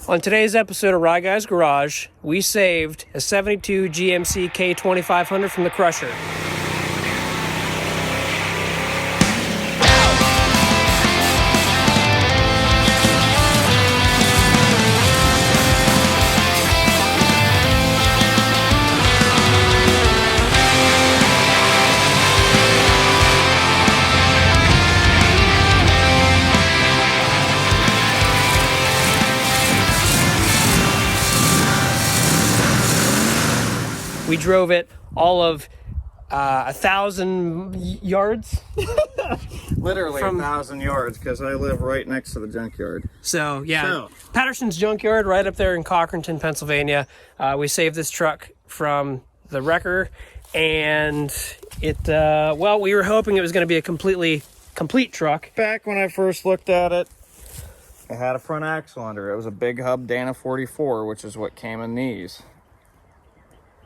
On today's episode of RyGuys Garage, we saved a 72 GMC K2500 from the crusher. We drove it all of 1,000 yards. Literally 1,000 yards, because I live right next to the junkyard. So, yeah, Patterson's Junkyard right up there in Cochranton, Pennsylvania. We saved this truck from the wrecker, and it, well, we were hoping it was going to be a complete truck. Back when I first looked at it, it had a front axle under it. It was a big hub Dana 44, which is what came in these.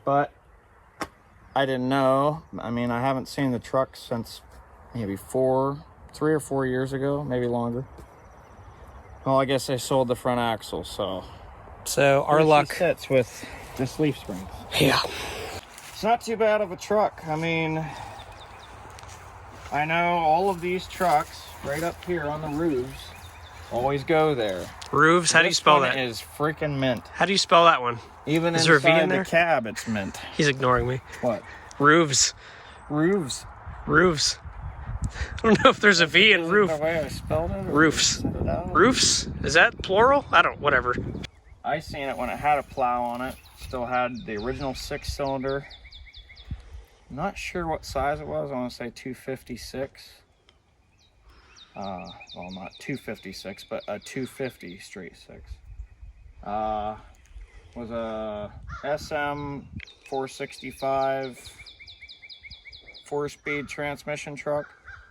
But I didn't know. I mean, I haven't seen the truck since maybe 3 or 4 years ago, maybe longer. Well, I guess I sold the front axle, so our luck sits with just leaf springs. Yeah, it's not too bad of a truck. I mean, I know all of these trucks right up here on the roofs always go there. Roofs? How do you spell that? Is freaking mint. How do you spell that one? Even is there a V in inside there? The cab, it's mint. He's ignoring me. What? Roofs. Roofs. Roofs. I don't know if there's a V in roof. The way I spelled it? Roofs. Roofs? Is that plural? Whatever. I seen it when it had a plow on it. Still had the original 6-cylinder. Not sure what size it was. I want to say 256. Well, not 256, but a 250 straight 6. Was a SM 465 4-speed transmission truck.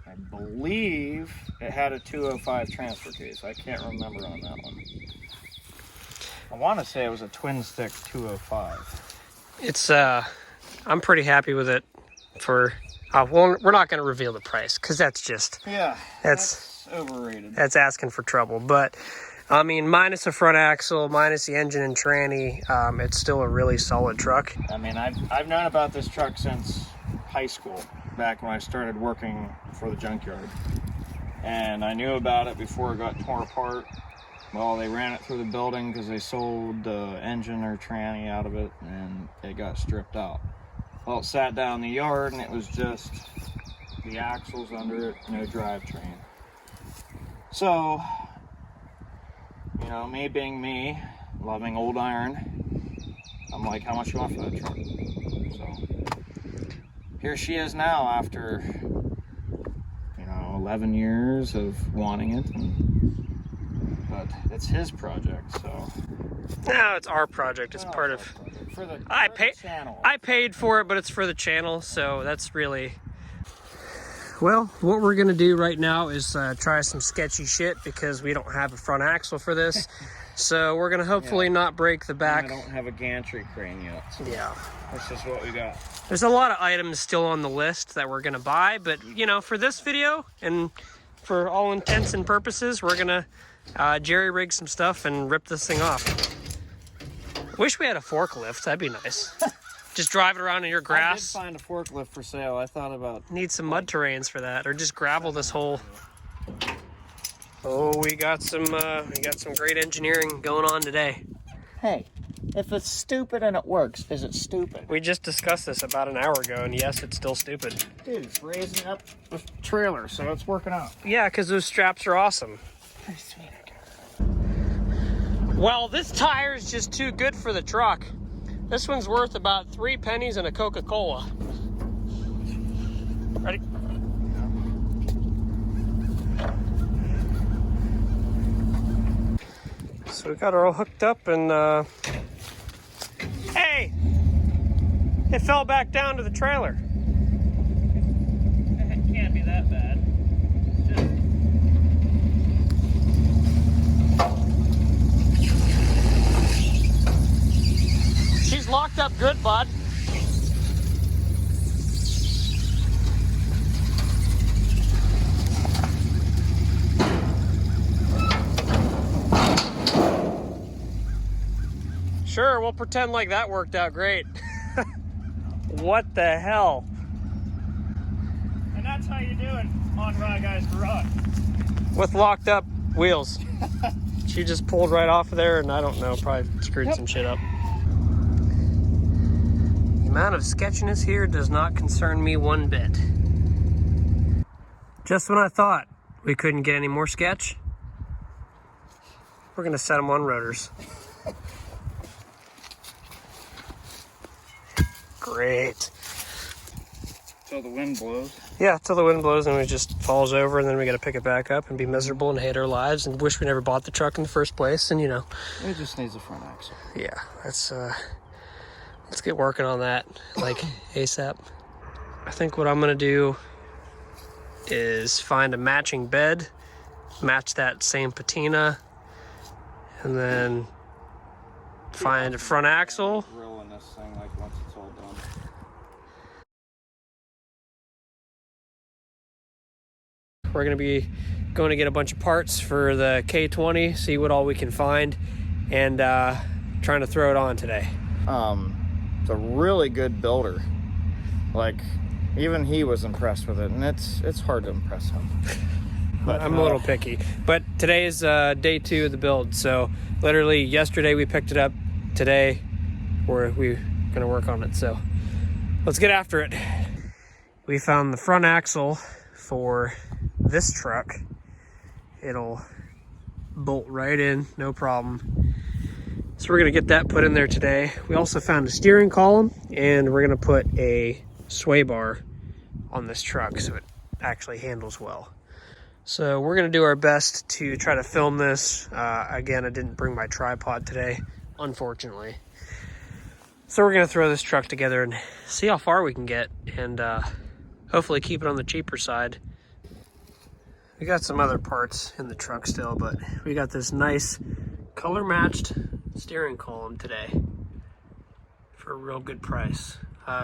I believe it had a 205 transfer case. I can't remember on that one. I want to say it was a twin stick 205. It's I'm pretty happy with it. For well, we're not going to reveal the price because that's just that's overrated. That's asking for trouble. But I mean, minus the front axle, minus the engine and tranny, it's still a really solid truck. I mean, I've known about this truck since high school, back when I started working for the junkyard. And I knew about it before it got torn apart. Well, they ran it through the building because they sold the engine or tranny out of it, and it got stripped out. Well, it sat down in the yard, and it was just the axles under it, no drivetrain. So, you know, me being me, loving old iron, I'm like, how much you want for that truck? So, here she is now after, 11 years of wanting it. But it's his project, so. No, it's our project. It's part of. For the channel. I paid for it, but it's for the channel, so that's really. Well, what we're gonna do right now is try some sketchy shit because we don't have a front axle for this. So we're gonna hopefully not break the back. I don't have a gantry crane yet. So yeah. That's just what we got. There's a lot of items still on the list that we're gonna buy, but for this video and for all intents and purposes, we're gonna jerry rig some stuff and rip this thing off. Wish we had a forklift. That'd be nice. Just drive it around in your grass. I did find a forklift for sale. I thought about. Need some mud terrains for that, or just gravel this whole. Oh, we got some great engineering going on today. Hey, if it's stupid and it works, is it stupid? We just discussed this about an hour ago, and yes, it's still stupid. Dude, it's raising up the trailer, so it's working out. Yeah, because those straps are awesome. Pretty sweet. Well, this tire is just too good for the truck. This one's worth about 3 pennies and a Coca-Cola. Ready? So we got her all hooked up and hey! It fell back down to the trailer. It can't be that bad. She's locked up good, bud. Sure, we'll pretend like that worked out great. What the hell? And that's how you do it on RyGuys Garage. With locked up wheels. She just pulled right off of there, and I don't know, probably screwed some shit up. The amount of sketchiness here does not concern me one bit. Just when I thought we couldn't get any more sketch, we're gonna set them on rotors. Great. Till the wind blows. Yeah, till the wind blows and it just falls over, and then we gotta pick it back up and be miserable and hate our lives and wish we never bought the truck in the first place, and you know. It just needs a front axle. Yeah, let's get working on that, like ASAP. I think what I'm gonna do is find a matching bed, match that same patina, and then find a front axle. Drilling this thing like once it's all done. We're gonna be going to get a bunch of parts for the K20, see what all we can find, and trying to throw it on today. It's a really good builder. Like, even he was impressed with it, and it's hard to impress him. But I'm a little picky. But today is day 2 of the build, so literally yesterday we picked it up. Today we're gonna work on it, so let's get after it. We found the front axle for this truck. It'll bolt right in, no problem. So we're gonna get that put in there today. We also found a steering column, and we're gonna put a sway bar on this truck so it actually handles well. So we're gonna do our best to try to film this. Again, I didn't bring my tripod today, unfortunately. So we're gonna throw this truck together and see how far we can get, and hopefully keep it on the cheaper side. We got some other parts in the truck still, but we got this nice color matched steering column today for a real good price.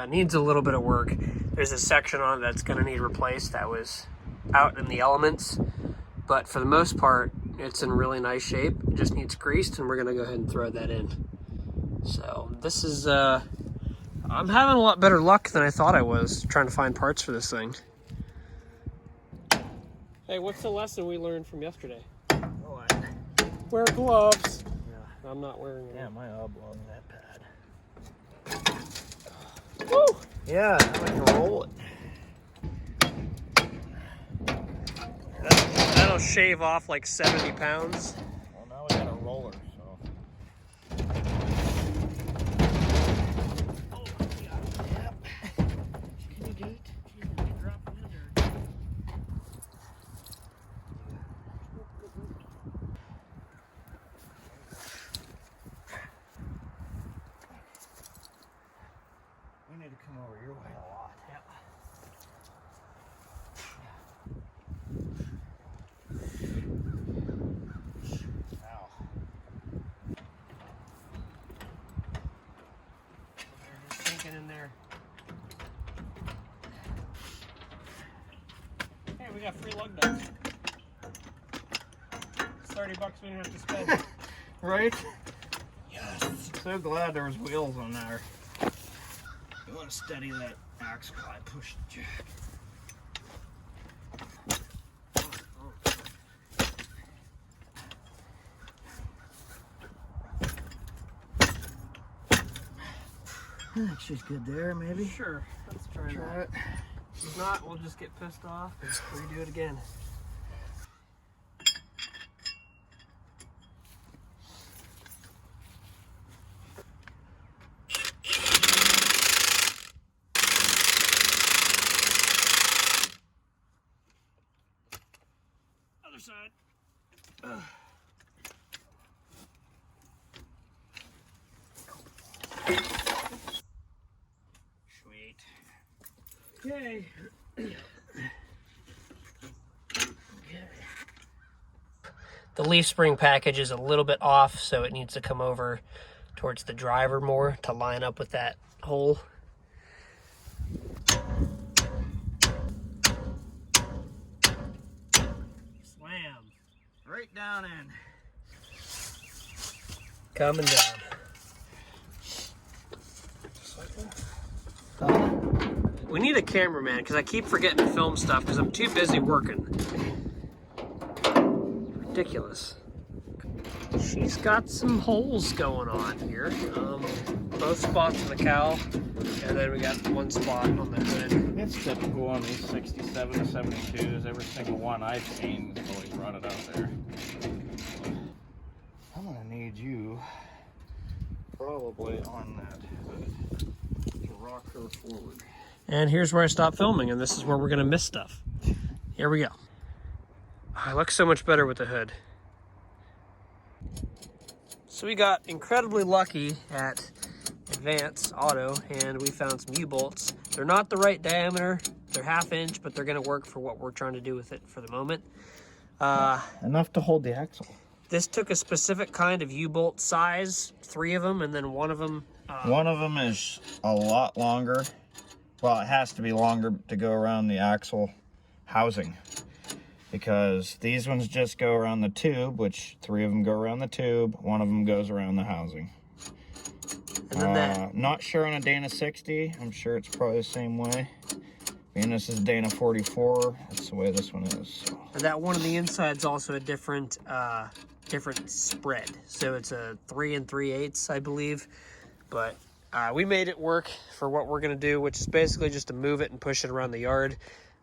Needs a little bit of work. There's a section on it that's gonna need replaced that was out in the elements, but for the most part it's in really nice shape. It just needs greased, and we're gonna go ahead and throw that in. So this is I'm having a lot better luck than I thought I was trying to find parts for this thing. Hey, what's the lesson we learned from yesterday? Wear gloves. Yeah, I'm not wearing them. Yeah, my oblong that pad. Woo! Yeah, now I can roll it. That'll shave off like 70 pounds. Well, now we got a roller, so. Oh, yeah. Yep. Can you do it? You drop it in there. We need to come over your way a lot. Yep. Now. They're just sinking in there. Hey, we got free lug nuts. It's $30 we didn't have to spend. Right? Yes. So glad there was wheels on there. You want to steady that axle while I push the jack. I think she's good there, maybe. Sure, let's try it. If not, we'll just get pissed off and redo it again. Other side. Sweet. Okay. The leaf spring package is a little bit off, so it needs to come over towards the driver more to line up with that hole. Slam. Right down in. Coming down. We need a cameraman because I keep forgetting to film stuff because I'm too busy working. Ridiculous. She's got some holes going on here. Both spots on the cowl, and then we got one spot on the hood. It's typical on these 67 to 72s. Every single one I've seen has always run it out there. I'm gonna need you probably on that hood to rock her forward. And here's where I stop filming, and this is where we're gonna miss stuff. Here we go. I look so much better with the hood. So we got incredibly lucky at Advance Auto, and we found some U-bolts. They're not the right diameter, they're 1/2 inch, but they're gonna work for what we're trying to do with it for the moment. Enough to hold the axle. This took a specific kind of U-bolt size, 3 of them, and then one of them... One of them is a lot longer. Well, it has to be longer to go around the axle housing, because these ones just go around the tube, which 3 of them go around the tube, 1 of them goes around the housing. And then not sure on a Dana 60. I'm sure it's probably the same way. And this is Dana 44. That's the way this one is. So. And that one on the inside is also a different spread. So it's a 3 3/8, I believe. But we made it work for what we're gonna do, which is basically just to move it and push it around the yard,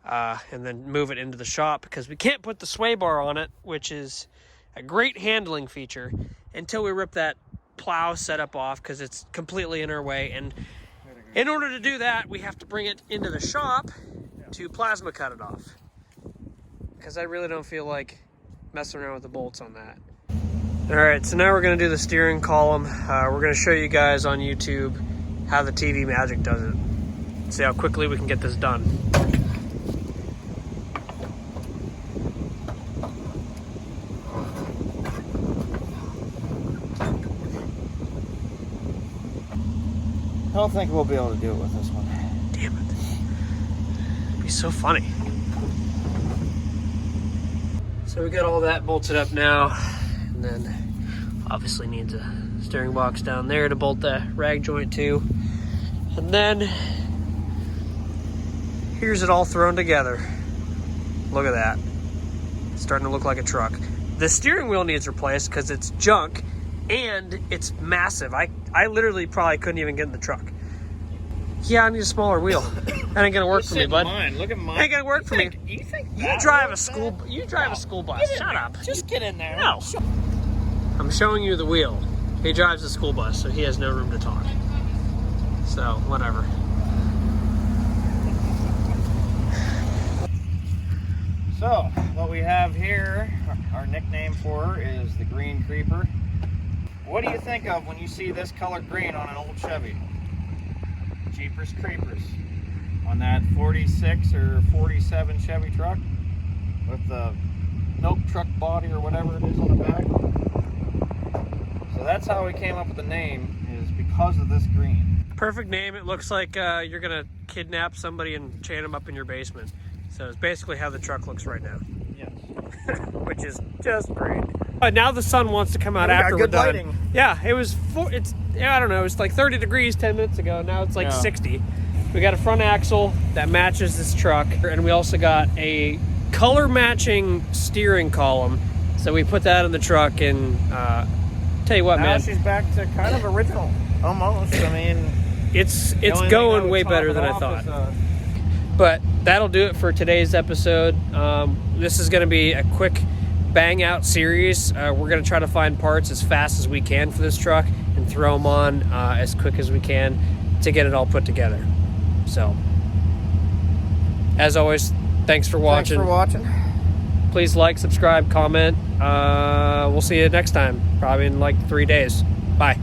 and then move it into the shop, because we can't put the sway bar on it, which is a great handling feature, until we rip that plow setup off, because it's completely in our way. And in order to do that, we have to bring it into the shop to plasma cut it off, because I really don't feel like messing around with the bolts on that. All right, so now we're going to do the steering column. We're going to show you guys on YouTube how the TV Magic does it. See how quickly we can get this done. I don't think we'll be able to do it with this one. Damn it. It'd be so funny. So we got all that bolted up now, and then obviously needs a steering box down there to bolt the rag joint to. And then here's it all thrown together. Look at that. It's starting to look like a truck. The steering wheel needs replaced because it's junk and it's massive. I literally probably couldn't even get in the truck. Yeah, I need a smaller wheel. That ain't gonna work for me, bud. Mine. Look at mine. Ain't gonna work for me. You think You drive a school bus. Shut up. Just get in there. No. I'm showing you the wheel. He drives a school bus, so he has no room to talk. So, whatever. So, what we have here, our nickname for her is the Green Creeper. What do you think of when you see this color green on an old Chevy? Jeepers Creepers. On that 46 or 47 Chevy truck with the milk truck body or whatever it is on the back. So that's how we came up with the name, is because of this green. Perfect name. It looks like you're gonna kidnap somebody and chain them up in your basement. So it's basically how the truck looks right now. Yes. Which is just great. But now the sun wants to come out after we're done. Lighting. Yeah, I don't know, it was like 30 degrees 10 minutes ago. Now it's like 60. We got a front axle that matches this truck, and we also got a color matching steering column. So we put that in the truck, and tell you what, now man, she's back to kind of original, almost. I mean, it's going way better than I thought. But that'll do it for today's episode. This is going to be a quick bang out series. We're going to try to find parts as fast as we can for this truck and throw them on as quick as we can to get it all put together. So, as always, thanks for watching. Please like, subscribe, comment. We'll see you next time, probably in like 3 days. Bye.